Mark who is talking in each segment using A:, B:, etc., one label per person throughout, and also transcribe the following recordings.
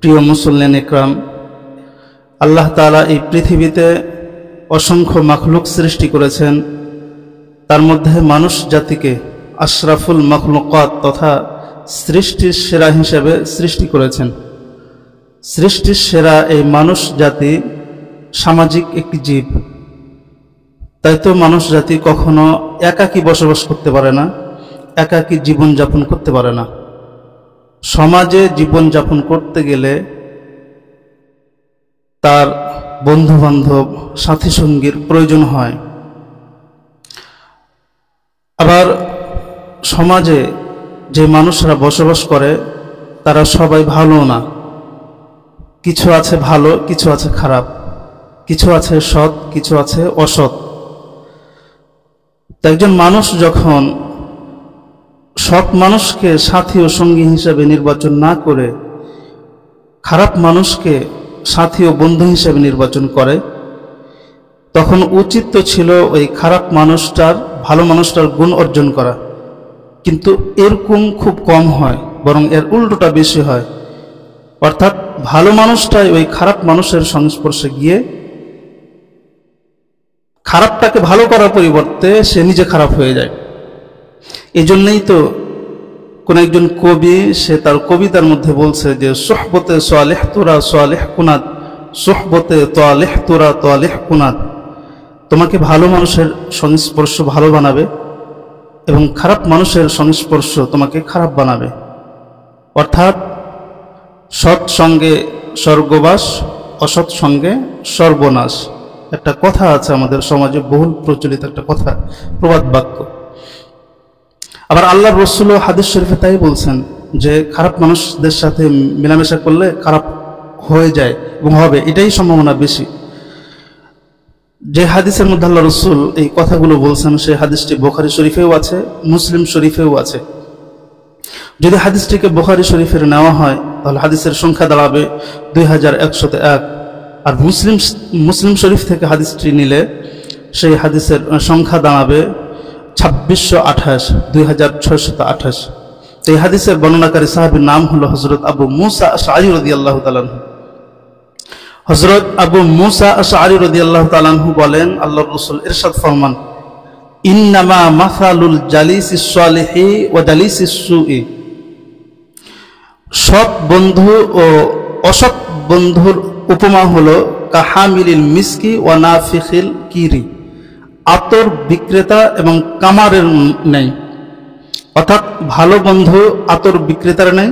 A: প্রিয় মুসল্লিন ইকরাম, আল্লাহ তাআলা এই পৃথিবীতে অসংখ্য মাখলুক সৃষ্টি করেছেন। তার মধ্যে মানুষ জাতিকে আশরাফুল মাখলুকাত তথা সৃষ্টির সেরা হিসেবে সৃষ্টি করেছেন। সৃষ্টির সেরা এই মানুষ জাতি সামাজিক একটি জীব। তাই তো মানুষ জাতি কখনো একাকী বসবাস করতে পারে না, একাকী জীবনযাপন করতে পারে না। সমাজে জীবনযাপন করতে গেলে তার বন্ধু বান্ধব, সাথী সঙ্গীর প্রয়োজন হয়। আবার সমাজে যে মানুষরা বসবাস করে তারা সবাই ভালো না। কিছু আছে ভালো, কিছু আছে খারাপ, কিছু আছে সৎ, কিছু আছে অসৎ। তো একজন মানুষ যখন সৎ মানুষকে সাথী ও সঙ্গী হিসেবে নির্বাচন না করে খারাপ মানুষকে সাথী ও বন্ধু হিসেবে নির্বাচন করে, তখন উচিত তো ছিল ওই খারাপ মানুষটার ভালো মানুষটার গুণ অর্জন করা। কিন্তু এরকম খুব কম হয়, বরং এর উল্টোটা বেশি হয়। অর্থাৎ ভালো মানুষটাই ওই খারাপ মানুষের সংস্পর্শে গিয়ে খারাপটাকে ভালো করার পরিবর্তে সে নিজে খারাপ হয়ে যায়। এই জন্যই তো কোন একজন কবি সে তার কবিতার মধ্যে বলছে যে সোহবতে সালেহ তুরা সালেহ কুনাত, সোহবতে তালেহ তুরা তালেহ কুনাত। তোমাকে ভালো মানুষের সংস্পর্শ ভালো বানাবে এবং খারাপ মানুষের সংস্পর্শ তোমাকে খারাপ বানাবে। অর্থাৎ সৎ সঙ্গে স্বর্গবাস, অসৎ সঙ্গে সর্বনাশ। একটা কথা আছে আমাদের সমাজে বহুল প্রচলিত একটা কথা, প্রবাদ বাক্য। আবার আল্লাহর রাসূল হাদিস শরীফে তাই বলছেন যে খারাপ মানুষদের সাথে মেলামেশা করলে খারাপ হয়ে যায় এবং হবে, এটাই সম্ভাবনা বেশি। যে হাদিসের মধ্যে আল্লাহ রাসূল এই কথাগুলো বলছেন সেই হাদিসটি বুখারী শরীফেও আছে, মুসলিম শরীফেও আছে। যদি হাদিসটিকে বুখারী শরীফের নেওয়া হয় তাহলে হাদিসের সংখ্যা দাঁড়াবে 2101। আর মুসলিম শরীফ থেকে হাদিসটি নিলে সেই হাদিসের সংখ্যা দাঁড়াবে 2628, 2628। এই হাদিসের বর্ণনাকারী সাহাবীর নাম হলো হযরত আবু মুসা আশআরী রাদিয়াল্লাহু তাআলা আনহু। হযরত আবু মুসা আশআরী রাদিয়াল্লাহু তাআলা আনহু বলেন, আল্লাহর রাসূল ইরশাদ ফরমান, ইন্নামা মাসালুল জালিসিস সালিহি ওয়া জালিসিস সুই। সৎ বন্ধু ও অসৎ বন্ধুর উপমা হলো কাহামিলিল মিসকি ওয়া নাফিখিল কিরি, আতর বিক্রেতা এবং কামারের নেই। অর্থাৎ ভালো বন্ধু আতর বিক্রেতার নেই,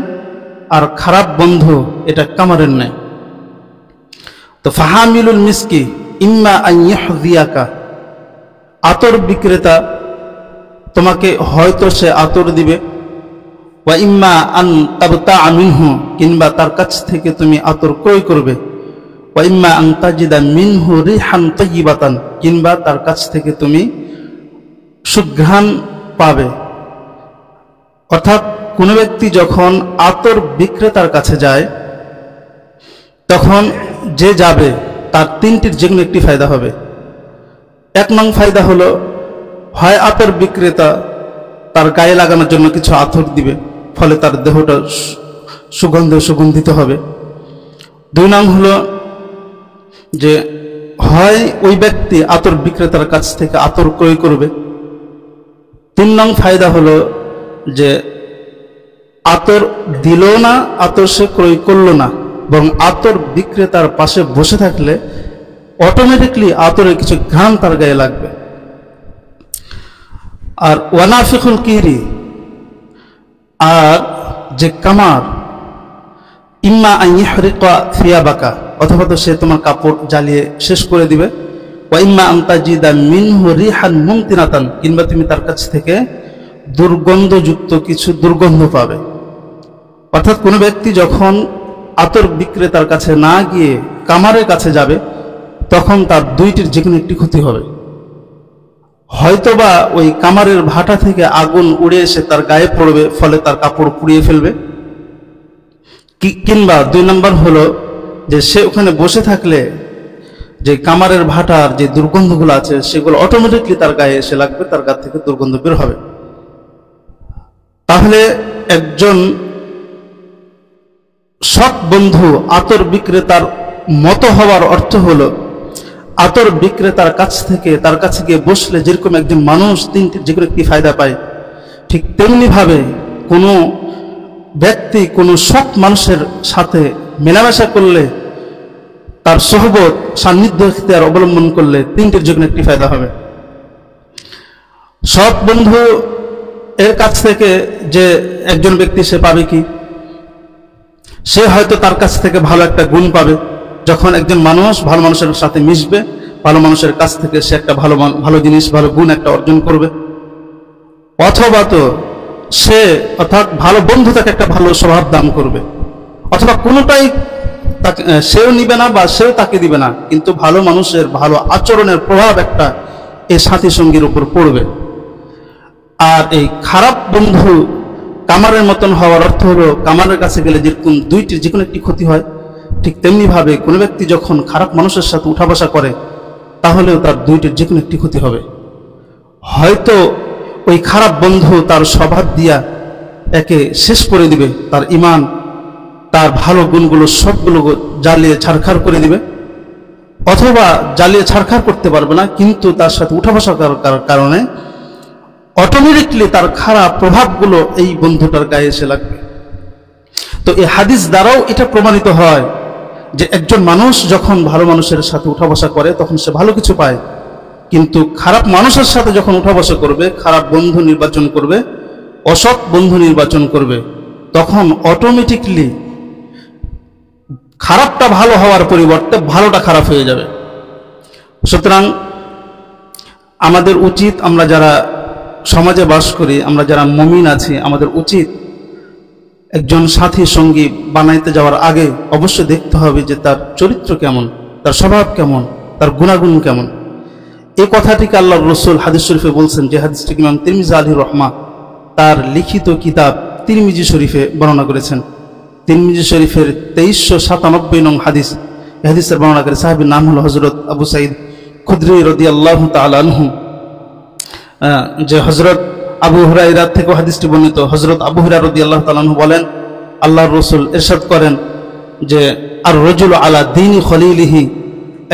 A: আর খারাপ বন্ধু এটা কামারের নেই। তো ফাহামিলুল মিসকি ইম্মা আন ইয়াহযিয়াকা, আতর বিক্রেতা তোমাকে হয়তো সে আতর দিবে, ওয়া ইম্মা আন তাবতা মিনহু, কিংবা তার কাছ থেকে তুমি আতর ক্রয় করবে, ওয়া ইম্মা আন তাজিদা মিনহু রিহান তাইয়িবাতান, কিংবা তার কাছ থেকে তুমি সুঘ্রাণ পাবে। অর্থাৎ কোন ব্যক্তি যখন আতর বিক্রেতার কাছে যায় তখন যে যাবে তার তিনটির যে কোনো একটি ফায়দা হবে। 1 নং ফায়দা হলো হয় আতর বিক্রেতা তার গায়ে লাগানোর জন্য কিছু আতর দিবে, ফলে তার দেহটা সুগন্ধিত হবে। 2 নং হলো যে হয় ওই ব্যক্তি আতর বিক্রেতার কাছ থেকে আতর ক্রয় করবে। 3 নং ফায়দা হলো যে আতর দিল না, আতর সে ক্রয় করলো না, বরং আতর বিক্রেতার পাশে বসে থাকলে অটোমেটিকলি আতরের কিছু ঘ্রাণ তার গায়ে লাগবে। আর ওয়ানাফিকুল কিরি, আর যে কামার, ইম্মা আন ইহরিকা থিয়াবাকা, অথবা তো সে তোমার কাপড় জ্বালিয়ে শেষ করে দিবে, ওয়া ইম্মা আন তাজিদা মিনহু রিহান মুমতিনাতান, কিংবা তুমি তার কাছ থেকে দুর্গন্ধযুক্ত কিছু দুর্গন্ধ পাবে। অর্থাৎ কোনো ব্যক্তি যখন আতর বিক্রেতার কাছে না গিয়ে কামারের কাছে যাবে তখন তার দুইটির যে কোনো একটি ক্ষতি হবে। হয়তোবা ওই কামারের ভাটা থেকে আগুন উড়ে এসে তার গায়ে পড়বে, ফলে তার কাপড় পুড়িয়ে ফেলবে, কিংবা 2 নম্বর হলো যে সে ওখানে বসে থাকলে যে কামারের ভাটার যে দুর্গন্ধগুলো আছে সেগুলো অটোমেটিকলি তার গায়ে এসে লাগবে, তার গা থেকে দুর্গন্ধ বের হবে। তাহলে একজন সৎ বন্ধু আতর বিক্রেতার মতো হওয়ার অর্থ হলো, আতর বিক্রেতার কাছ থেকে তার কাছে গিয়ে বসলে যেরকম একজন মানুষ তিনটি যে কোনো একটি ফায়দা পায়, ঠিক তেমনি ভাবে কোনো ব্যক্তি কোনো সৎ মানুষের সাথে মেলামেশা করলে, তার সোহবত সান্নিধ্য ইখতিয়ার অবলম্বন করলে তিনটির যে কোনো একটি ফায়দা হবে। সৎ বন্ধু এর কাছ থেকে যে একজন ব্যক্তি সে পাবে কি, সে হয়তো তার কাছ থেকে ভালো একটা গুণ পাবে। যখন একজন মানুষ ভালো মানুষের সাথে মিশবে, ভালো মানুষের কাছ থেকে সে একটা ভালো জিনিস, ভালো গুণ একটা অর্জন করবে। অথবা তো সে অর্থাৎ ভালো বন্ধু তাকে একটা ভালো স্বভাব দান করবে, অথবা কোনোটাই তাকে সেও নিবে না বা সেও তাকে দিবে না, কিন্তু ভালো মানুষের ভালো আচরণের প্রভাব একটা এই সাথী সঙ্গীর উপর পড়বে। আর এই খারাপ বন্ধু কামারের মতন হওয়ার অর্থ হলো, কামারের কাছে গেলে যেরকম দুইটির যে কোনো একটি ক্ষতি হয়, ঠিক তেমনি ভাবে কোনো ব্যক্তি যখন খারাপ মানুষের সাথে উঠা বসা করে তাহলেও তার দুইটির যে কোনো একটি ক্ষতি হবে। হয়তো ওই খারাপ বন্ধু তার স্বভাব দিয়া একে শেষ করে দিবে, তার ঈমান, তার ভালো গুণগুলো সবগুলো জ্বালিয়ে ছারখার করে দিবে, অথবা জ্বালিয়ে ছারখার করতে পারবে না, কিন্তু তার সাথে উঠা বসা করার কারণে অটোমেটিকলি তার খারাপ প্রভাবগুলো এই বন্ধুটার গায়ে এসে লাগবে। তো এই হাদিস দ্বারাও এটা প্রমাণিত হয় যে একজন মানুষ যখন ভালো মানুষের সাথে উঠা বসা করে তখন সে ভালো কিছু পায়, কিন্তু খারাপ মানুষের সাথে যখন উঠা বসা করবে, খারাপ বন্ধু নির্বাচন করবে, অসৎ বন্ধু নির্বাচন করবে, তখন অটোমেটিকলি খারাপটা ভালো হওয়ার পরিবর্তে ভালোটা খারাপ হয়ে যাবে। সুতরাং আমাদের উচিত, আমরা যারা সমাজে বাস করি, আমরা যারা মুমিন আছি, আমাদের উচিত একজন সাথী সঙ্গী বানাইতে যাওয়ার আগে অবশ্যই দেখতে হবে যে তার চরিত্র কেমন, তার স্বভাব কেমন, তার গুণাগুণ কেমন। এই কথাটিকে আল্লাহর রাসূল হাদিস শরীফে বলছেন, যে হাদিসটিকে ইমাম তিরমিজি আলাইহির রহমা তার লিখিত কিতাব তিরমিজি শরীফে বর্ণনা করেছেন। তিরমিজি শরীফের 2397 নং হাদিস। এই হাদিসের বর্ণনাকারী সাহাবীর নাম হলো হযরত আবু সাঈদ খুদরি রাদিয়াল্লাহু তাআলা আনহু। যে হযরত আবু হুরায়রা থেকে হাদিসটি বর্ণিত। হযরত আবু হুরায়রা রাদিয়াল্লাহু তাআলা আনহু বলেন, আল্লাহর রাসূল ইরশাদ করেন যে আর রাজুলু আলা দীনি খলিলিহি,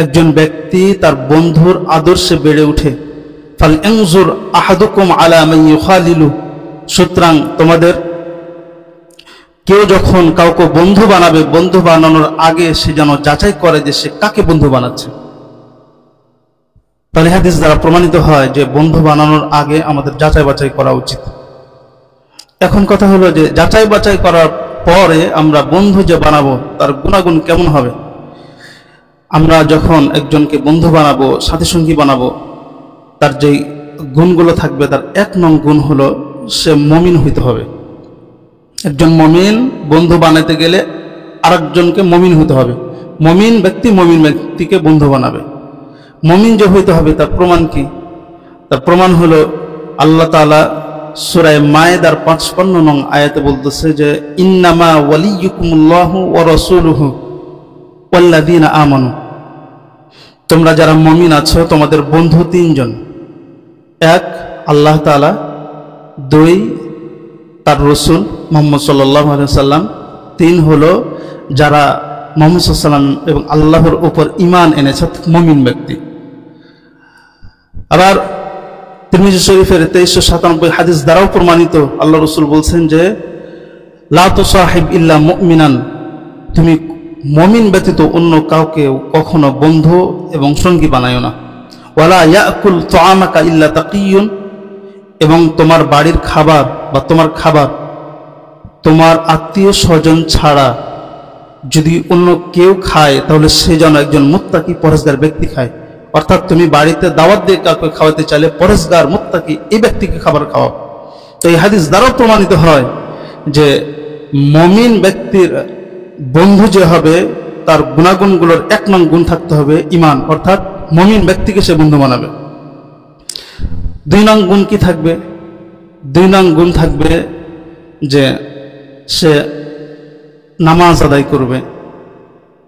A: একজন ব্যক্তি তার বন্ধুর আদর্শে বেড়ে ওঠে। ফাল ইয়ানজুর আহাদুকুম আলা মান ইউখালিলু, সুতরাং তোমাদের কেউ যখন কাউকে বন্ধু বানাবে, বন্ধু বানানোর আগে সে যেন যাচাই করে যে সে কাকে বন্ধু বানাচ্ছে। তাহলে হাদিস দ্বারা প্রমাণিত হয় যে বন্ধু বানানোর আগে আমাদের যাচাই বাছাই করা উচিত। এখন কথা হলো যে যাচাই বাছাই করার পরে আমরা বন্ধু যে বানাবো তার গুণাগুণ কেমন হবে। আমরা যখন একজনকে বন্ধু বানাবো, সাথী সঙ্গী বানাবো, তার যে গুণগুলো থাকবে, তার 1 নং গুণ হলো সে মুমিন হইতে হবে। একজন মুমিন বন্ধু বানাতে গেলে আরেকজনকে মুমিন হতে হবে। মুমিন ব্যক্তিকে বন্ধু বানাবে। মুমিন যে হইতে হবে তার প্রমাণ কি? তার প্রমাণ হলো আল্লাহ তাআলা সূরা মায়েদার 55 নং আয়াতে বলতেছে যে ইন্নামা ওয়ালিয়ুকুমুল্লাহু ওয়া রাসূলুহু ওয়াল্লাযীনা আমানু, তোমরা যারা মুমিন আছো তোমাদের বন্ধু 3 জন। 1 আল্লাহ তাআলা, 2 তার রাসূল মুহাম্মদ সাল্লাল্লাহু আলাইহি ওয়াসাল্লাম, 3 হলো যারা মুহাম্মদ সাল্লাল্লাহু আলাইহি ওয়াসাল্লাম এবং আল্লাহর উপর ঈমান এনেছে, মুমিন ব্যক্তি। আবার তিরমিজি শরীফের 2397 হাদিস দ্বারাও প্রমাণিত, আল্লাহ রাসূল বলছেন যে লা তুসাহিব ইল্লা মুমিনান, তুমি মুমিন ব্যতীত অন্য কাউকে কখনো বন্ধু এবং সঙ্গী বানায়ো না। ওয়ালা ইয়াকুল তুআমাকা ইল্লা তাকিয়ুন, এবং তোমার বাড়ির খাবার বা তোমার খাবার তোমার আত্মীয় স্বজন ছাড়া যদি অন্য কেউ খায় তাহলে সে যেন একজন মুত্তাকি পরহেজগার ব্যক্তি খায়। অর্থাৎ তুমি বাড়িতে দাওয়াত দিয়ে কাউকে খাওয়াতে চাইলে পরহেজগার মুত্তাকি এই ব্যক্তিকে খাবার খাওয়াও। তো এই হাদিস দ্বারাও প্রমাণিত হয় যে মুমিন ব্যক্তির বন্ধু যে হবে তার গুণাগুণগুলোর 1 নং গুণ থাকতে হবে ঈমান, অর্থাৎ মুমিন ব্যক্তিকে সে বন্ধু বানাবে। 2 নং গুণ কি থাকবে? 2 নং গুণ থাকবে যে সে নামাজ আদায় করবে।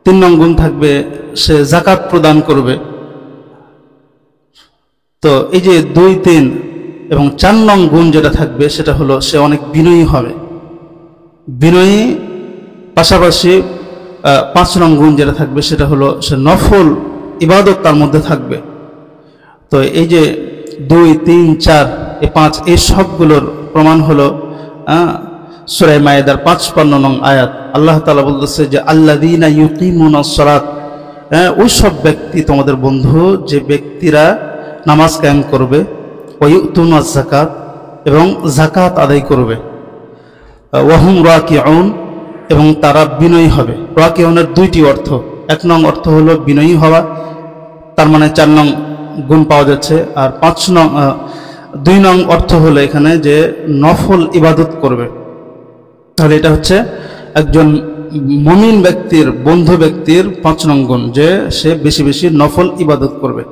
A: 3 নং গুণ থাকবে সে যাকাত প্রদান করবে। তো এই যে 2, 3 এবং 4 নং গুণ যেটা থাকবে সেটা হলো সে অনেক বিনয়ী হবে। বিনয়ী পাশাপাশি 5 নং গুণ যেটা থাকবে সেটা হলো সে নফল ইবাদত তার মধ্যে থাকবে। তো এই যে 2, 3, 4, 5 এই সবগুলোর প্রমাণ হলো সূরা মায়েদার 55 নং আয়াত। আল্লাহ তাআলা বলতেছে যে আল্লাযীনা ইউকিমুনাস সালাত, ওই সব ব্যক্তি তোমাদের বন্ধু যে ব্যক্তিরা নামাজ কায়েম করবে, ওয়া ইউতুনাজ যাকাত এবং যাকাত আদায় করবে, ওয়া হুম রাকিউন এবং তারা বিনয়ী হবে। রাকিউনের 2টি অর্থ, 1 নং অর্থ হলো বিনয়ী হওয়া, তার মানে 4 নং গুণ পাওয়া যাচ্ছে। আর 2 নং অর্থ হলো এখানে যে নফল ইবাদত করবে। তাহলে এটা হচ্ছে একজন মুমিন ব্যক্তির, বন্ধু ব্যক্তির 5 নং গুণ, যে সে বেশি বেশি নফল ইবাদত করবে।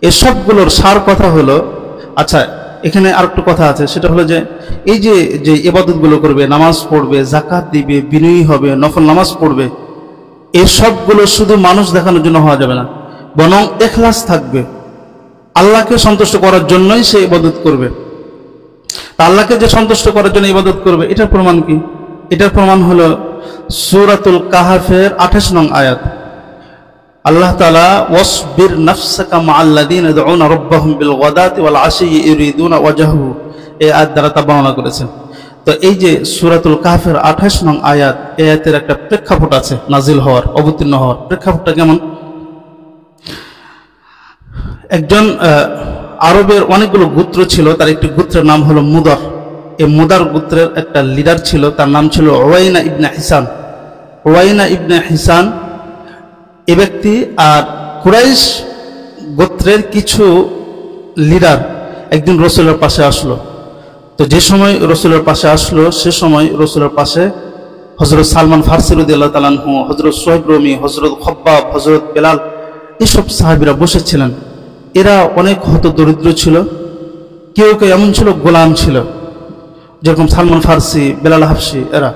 A: এসবগুলোর সার কথা হলো, আচ্ছা এখানে আরেকটু কথা আছে, সেটা হলো যে এই যে ইবাদতগুলো করবে, নামাজ পড়বে, যাকাত দিবে, বিনয়ী হবে, নফল নামাজ পড়বে, এসবগুলো শুধু মানুষ দেখানোর জন্য হওয়া যাবে না, বরং ইখলাস থাকবে, আল্লাহকে সন্তুষ্ট করার জন্যই সে ইবাদত করবে। আল্লাহকে যে সন্তুষ্ট করার জন্য ইবাদত করবে, এটার প্রমাণ কি? এটার প্রমাণ হলো সূরাতুল কাহফের 28 নং আয়াত। আল্লাহ তাআলা ওয়াসবির নাফসাকা মাআল্লাযীনা ইয়াদউনা রাব্বাহুম বিল গাদাতি ওয়াল আশিয়্যি ইউরিদুনা ওয়াজহু, এই আয়াত দ্বারা তা বর্ণনা করেছেন। তো এই যে সূরাতুল কাহফের 28 নং আয়াত, এই আয়াতের একটা প্রেক্ষাপট আছে নাজিল হওয়ার, অবতীর্ণ হওয়ার। প্রেক্ষাপটটা কেমন? একজন আরবের অনেকগুলো গোত্র ছিল, তার একটি গোত্রের নাম হলো মুদার। এই মুদার গোত্রের একটা লিডার ছিল, তার নাম ছিল উওয়াইনা ইবনে হিসান। উওয়াইনা ইবনে হিসান এ ব্যক্তি আর কুরাইশ গোত্রের কিছু লিডার একদিন রাসূলের পাশে আসলো। তো যে সময় রাসূলের পাশে আসলো, সে সময় রাসূলের পাশে হযরত সালমান ফারসি রাদিয়াল্লাহু তাআলা আনহু, হযরত সুহাইব রুমি, হযরত খব্বাব, হযরত বেলাল, এসব সাহাবীরা বসেছিলেন। এরা অনেক হতদরিদ্র ছিল, কেউ কেউ এমন ছিল গোলাম ছিল, যেরকম সালমান ফারসি, বেলাল হাবশি এরা।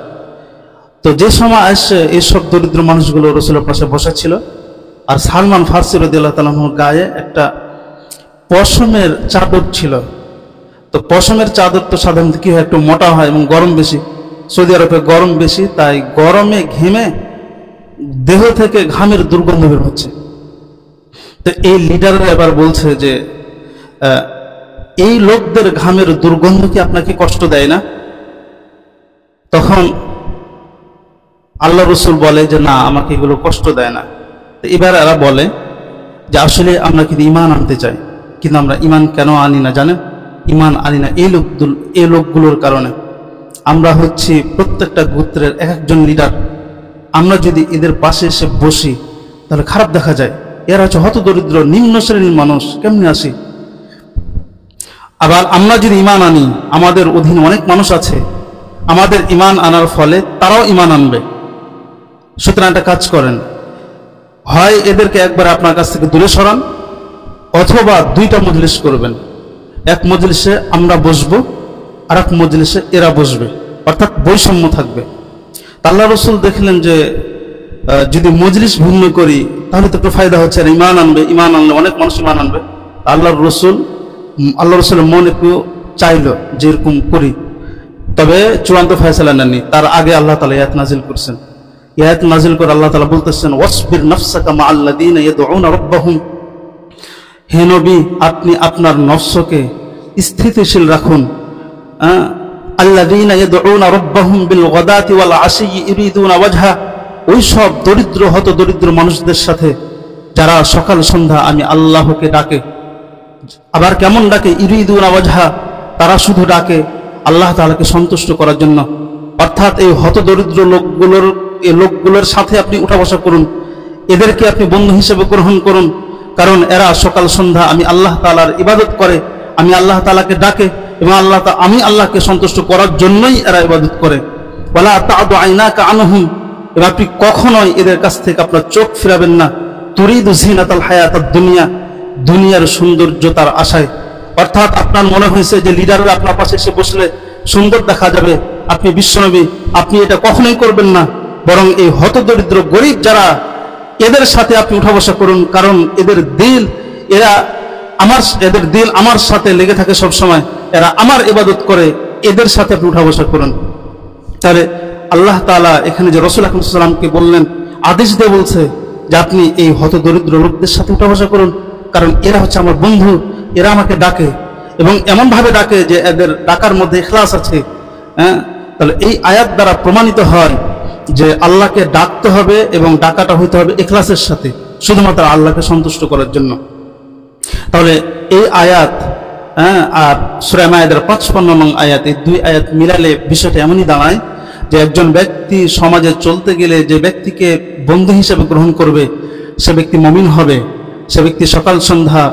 A: তো যে সময় আসে এইসব দরিদ্র মানুষগুলো রাসূলের পাশে বসেছিল, আর সালমান ফারসি রাদিয়াল্লাহু তাআলা আনহুর গায়ে একটা পশমের চাদর ছিল। তো পশমের চাদর তো সাধারণত কি হয়, একটু মোটা হয় এবং গরম বেশি। সৌদি আরবে গরম বেশি, তাই গরমে ঘেমে দেহ থেকে ঘামের দুর্গন্ধ বের হচ্ছে। তো এই লিডাররা এবার বলছে যে এই লোকদের ঘামের দুর্গন্ধ কি আপনাকে কষ্ট দেয় না? তখন আল্লাহ রাসূল বলে যে না, আমাকে এগুলো কষ্ট দেয় না। তো এবার এরা বলে যে আসলে আমরা কিন্তু ঈমান আনতে চাই, কিন্তু আমরা ঈমান কেন আনি না জানেন? ঈমান আনি না এই লোকগুলোর কারণে। আমরা হচ্ছি প্রত্যেকটা গোত্রের এক একজন লিডার, আমরা যদি এদের পাশে এসে বসি তাহলে খারাপ দেখা যায়। এরা হচ্ছে হত দরিদ্র নিম্ন শ্রেণীর মানুষ, কেমনি আসি? আবার আমরা যদি ঈমান আনি, আমাদের অধীনে অনেক মানুষ আছে, আমাদের ঈমান আনার ফলে তারাও ঈমান আনবে। সুতরাং একটা কাজ করেন, হয় এদেরকে একবার আপনার কাছ থেকে দূরে সরান, অথবা 2টা মজলিস করবেন। এক মজলিসে আমরা বসবো, আর এক মজলিসে এরা বসবে, অর্থাৎ বৈষম্য থাকবে। আল্লাহ রাসূল দেখলেন যে যদি মজলিস ভিন্ন করি তাহলে তো একটু ফায়দা হচ্ছে, আর ঈমান আনবে, ঈমান আনলে অনেক মানুষ ঈমান আনবে। আল্লাহ রাসূলের মন একটু চাইলো যে এরকম করি, তবে চূড়ান্ত ফয়সালা নেননি। তার আগে আল্লাহ তাআলা আয়াত নাজিল করছেন। আয়াত নাজিল করে আল্লাহ তাআলা বলতেছেন ওয়াসবির নাফসাকা মাআল্লাযীনা ইয়াদউনা রাব্বাহুম, হে নবী আপনি আপনার নফসকে স্থিতিশীল রাখুন। আল্লাযীনা ইয়াদউনা রাব্বাহুম বিল গাদাতি ওয়াল আশিয়্যি ইউরিদুনা ওয়াজহা, ওই সব দরিদ্র হত দরিদ্র মানুষদের সাথে যারা সকাল সন্ধ্যা আমি আল্লাহকে ডাকে। আবার কেমন ডাকে? ইউরিদুনা ওয়াজহা, তারা শুধু ডাকে আল্লাহ তাআলাকে সন্তুষ্ট করার জন্য। অর্থাৎ এই হত দরিদ্র লোকগুলোর সাথে আপনি উঠা বসা করুন, এদেরকে আপনি বন্ধু হিসেবে গ্রহণ করুন, কারণ এরা সকাল সন্ধ্যা আমি আল্লাহ তাআলার ইবাদত করে, আমি আল্লাহ তাআলাকে ডাকে, এবং আমি আল্লাহকে সন্তুষ্ট করার জন্যই এরা ইবাদত করে। ওয়ালা তা'দু আইনাকা আনহুম, এবার আপনি কখনোই এদের কাছ থেকে আপনার চোখ ফিরাবেন না। তুরিদু জিনাতাল হায়াতাদ দুনিয়া, দুনিয়ার সৌন্দর্যতার আশায়। অর্থাৎ আপনার মনে হয়েছে যে লিডাররা আপনার পাশে এসে বসলে সুন্দর দেখা যাবে, আপনি বিশ্বনবী, আপনি এটা কখনোই করবেন না, বরং এই হতদরিদ্র গরিব যারা, এদের সাথে আপনি উঠা বসা করুন, কারণ এদের দিল আমার সাথে লেগে থাকে সব সময়, এরা আমার ইবাদত করে, এদের সাথে আপনি উঠা বসা করুন। তাহলে আল্লাহ তাআলা এখানে যে রাসূল আকরাম সাল্লাল্লাহু আলাইহি ওয়াসাল্লামকে বললেন, আদেশ দিয়ে বলছে যে আপনি এই হতদরিদ্র লোকদের সাথে উঠা বসা করুন, কারণ এরা হচ্ছে আমার বন্ধু, এরা আমাকে ডাকে এবং এমনভাবে ডাকে যে এদের ডাকার মধ্যে ইখলাস আছে। তাহলে এই আয়াত দ্বারা প্রমাণিত হয় যে আল্লাহকে ডাকতে হবে এবং ডাকাটা হইতে হবে ইখলাসের সাথে, শুধুমাত্র আল্লাহকে সন্তুষ্ট করার জন্য। তাহলে এই আয়াত আর সূরা মায়েদার 55 নং আয়াত, এই দুই আয়াত মিলালে বিষয়টা এমনই দাঁড়ায় যে একজন ব্যক্তি সমাজে চলতে গেলে যে ব্যক্তিকে বন্ধু হিসেবে গ্রহণ করবে সে ব্যক্তি মুমিন হবে। সে ব্যক্তি সকাল সন্ধ্যা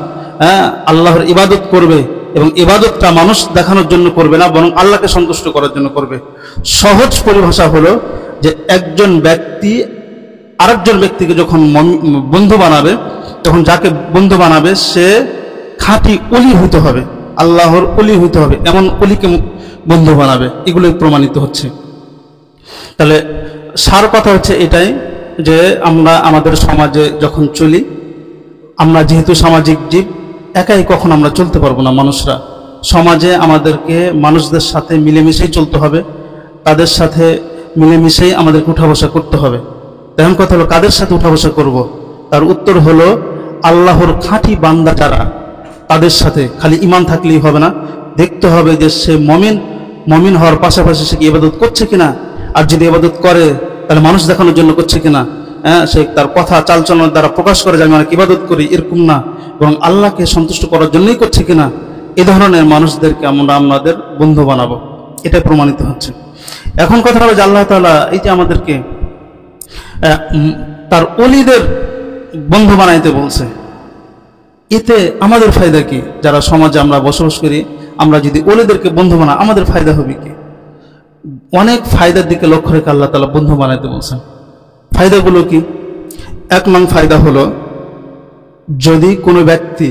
A: আল্লাহর ইবাদত করবে এবং ইবাদতটা মানুষ দেখানোর জন্য করবে না, বরং আল্লাহকে সন্তুষ্ট করার জন্য করবে। সহজ পরিভাষা হলো যে একজন ব্যক্তি আরেকজন ব্যক্তিকে যখন বন্ধু বানাবে, তখন যাকে বন্ধু বানাবে সে খাঁটি ওলি হইতে হবে, আল্লাহর ওলি হইতে হবে, এমন ওলিকে বন্ধু বানাবে। এগুলোই প্রমাণিত হচ্ছে। তাহলে সার কথা হচ্ছে এটাই যে আমরা আমাদের সমাজে যখন চলি, আমরা যেহেতু সামাজিক জীব, একাই কখন আমরা চলতে পারবো না। মানুষরা সমাজে আমাদেরকে মানুষদের সাথে মিলেমিশেই চলতে হবে, তাদের সাথে মিলেমিশেই আমাদেরকে উঠা বসা করতে হবে। এখন কথা হলো কাদের সাথে উঠা বসা করব? তার উত্তর হলো আল্লাহর খাঁটি বান্দা যারা, তাদের সাথে। খালি ঈমান থাকলেই হবে না, দেখতে হবে যে সে মুমিন হওয়ার পাশাপাশি সে কি ইবাদত করছে কিনা, আর যদি ইবাদত করে তাহলে মানুষ দেখানোর জন্য করছে কিনা, সে তার কথা চালচলনের দ্বারা প্রকাশ করে যে আমি অনেক ইবাদত করি, এরকম না, এবং আল্লাহকে সন্তুষ্ট করার জন্যই করছে কিনা। এ ধরনের মানুষদেরকে আমরা আমাদের বন্ধু বানাবো, এটা প্রমাণিত হচ্ছে। এখন কথা হবে যে আল্লাহ তাআলা এই যে আমাদেরকে তার ওলিদের বন্ধু বানাইতে বলছে, এতে আমাদের ফায়দা কি? যারা সমাজে আমরা বসবাস করি, আমরা যদি ওলিদেরকে বন্ধু বানাই আমাদের ফায়দা হবে কি? অনেক ফায়দার দিকে লক্ষ্য রেখে আল্লাহ তাআলা বন্ধু বানাইতে বলছেন। ফায়দাগুলো কি? 1 নং ফায়দা হলো, যদি কোনো ব্যক্তি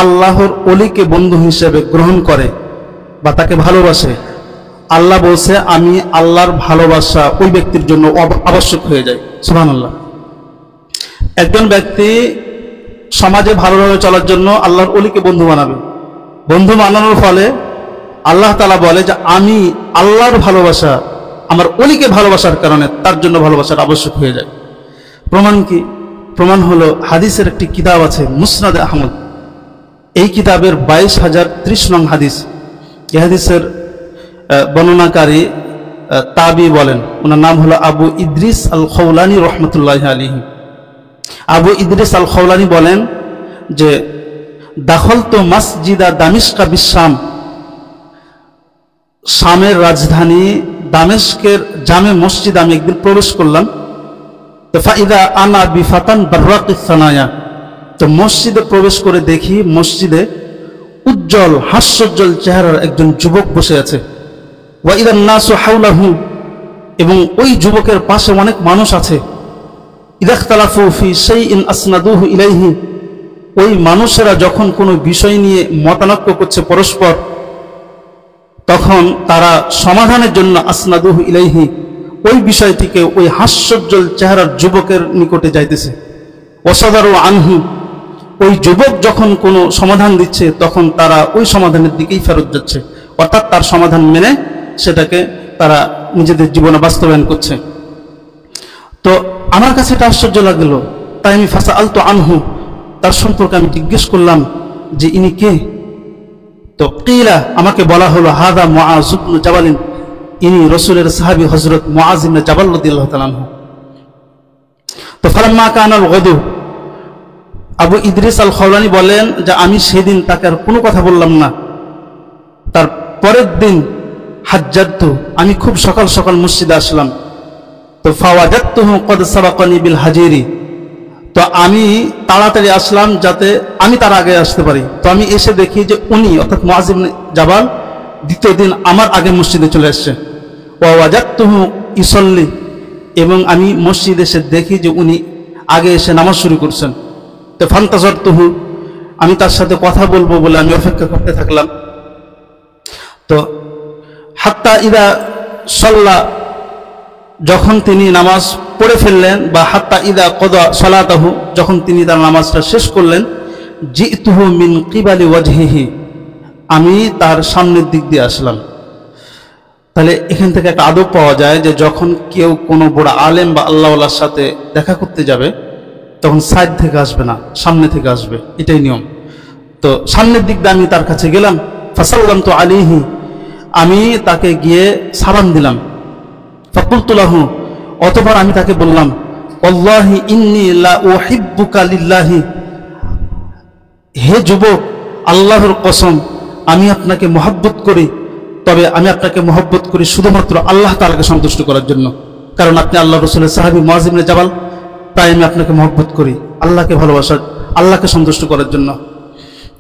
A: আল্লাহর ওলিকে বন্ধু হিসেবে গ্রহণ করে বা তাকে ভালোবাসে, আল্লাহ বলছে আমি আল্লাহর ভালোবাসা ওই ব্যক্তির জন্য আবশ্যক হয়ে যায়। সুবহানাল্লাহ। একজন ব্যক্তি সমাজে ভালোভাবে চলার জন্য আল্লাহর ওলিকে বন্ধু বানাবে, বন্ধু বানানোর ফলে আল্লাহ তাআলা বলে যে আমি আল্লাহর ভালোবাসা আমার ওলিকে ভালোবাসার কারণে তার জন্য ভালোবাসার আবশ্যক হয়ে যায়। প্রমাণ কি? প্রমাণ হলো হাদিসের একটি কিতাব আছে মুসনাদে আহমদ, এই কিতাবের 22,030 নং হাদিস। এই হাদিসের বর্ণনাকারী তাবি বলেন, ওনার নাম হলো আবু ইদ্রিস আল খৌলানি রহমতুল্লাহি আলাইহি। আবু ইদ্রিস আল খৌলানি বলেন যে দাখলতু মসজিদা দামিশকা বিশাম, শামের রাজধানী দামেস্কের জামে মসজিদ আমি একদিন প্রবেশ করলাম। তো ফাইদা আনা বিফাতান বাররাকিস সানায়া, তো মসজিদে প্রবেশ করে দেখি মসজিদে উজ্জ্বল হাস্যোজ্জ্বল চেহারার একজন যুবক বসে আছে। ওয়া ইদান নাসু হাওলাহু, এবং ওই যুবকের পাশে অনেক মানুষ আছে। ইদাখতালাফু ফি শাইইন আসনাদুহু ইলাইহি, ওই মানুষেরা যখন কোনো বিষয় নিয়ে মতানক্য করছে পরস্পর, তখন তারা সমাধানের জন্য আসনাদুহু ইলাইহি, ওই বিষয়টিকে ওই হাস্যোজ্জ্বল চেহারার যুবকের নিকটে যাইতেছে। ওয়াসাদারু আনহু, ওই যুবক যখন কোনো সমাধান দিচ্ছে তখন তারা ওই সমাধানের দিকেই ফেরত যাচ্ছে, অর্থাৎ তার সমাধান মেনে সেটাকে তারা নিজেদের জীবনে বাস্তবায়ন করছে। তো আমার কাছে এটা আশ্চর্য লাগলো, তাই আমি ফাসআলতু আনহু, তার সম্পর্কে আমি জিজ্ঞেস করলাম যে ইনি কে? তো কিলা, আমাকে বলা হলো হাদা মুআজ ইবনে জাবাল, ইনি রাসূলের সাহাবী হযরত মুআজ ইবনে জাবাল রাদিয়াল্লাহু তাআলা আনহু। তো ফালাম্মা কানাল গদু, আবু ইদ্রিস আল খৌলানি বলেন যে আমি সেদিন তাকে আর কোনো কথা বললাম না। তার পরের দিন হাজ্জাতু, আমি খুব সকাল সকাল মসজিদে আসলাম। তো ফাওয়াজাতুহু ক্বাদ সাবাকানি বিল হাজিরি, তো আমি তাড়াতাড়ি আসলাম যাতে আমি তার আগে আসতে পারি। তো আমি এসে দেখি যে উনি অর্থাৎ মুআজ ইবনে জাবাল দ্বিতীয় দিন আমার আগে মসজিদে চলে আসছে। ওয়াজাতুহু ইসল্লি, এবং আমি মসজিদে এসে দেখি যে উনি আগে এসে নামাজ শুরু করছেন। তো ফান্তাজারতুহু, আমি তার সাথে কথা বলবো বলে আমি অপেক্ষা করতে থাকলাম। তো হাত্তা ইদা সাল্লা, যখন তিনি নামাজ পড়ে ফেললেন, বা হাত্তা ইদা কদা সালাতাহু, যখন তিনি তার নামাজটা শেষ করলেন, জিতুহু মিন কিবালি ওয়াজহিহি, আমি তার সামনের দিক দিয়ে আসলাম। তাহলে এখান থেকে একটা আদব পাওয়া যায় যে যখন কেউ কোনো বড় আলেম বা আল্লাহওয়ালার সাথে দেখা করতে যাবে তখন সাইড থেকে আসবে না, সামনে থেকে আসবে, এটাই নিয়ম। তো সামনের দিক দিয়ে আমি তার কাছে গেলাম, ফাসাল্লামতু আলাইহি, আমি তাকে গিয়ে সালাম দিলাম। ফাকুলতু লাহু, অতঃপর আমি তাকে বললাম, ওয়াল্লাহি ইন্নী লা উহিব্বুকা লিল্লাহি, হে যুবক, আল্লাহর কসম আমি আপনাকে মহব্বত করি, তবে আমি আপনাকে মহব্বত করি শুধুমাত্র আল্লাহ তাআলাকে সন্তুষ্ট করার জন্য। কারণ আপনি আল্লাহ রাসূলের সাহাবী মুআয ইবনে জাবাল, তাই আমি আপনাকে মহব্বত করি আল্লাহকে ভালোবাসার, আল্লাহকে সন্তুষ্ট করার জন্য।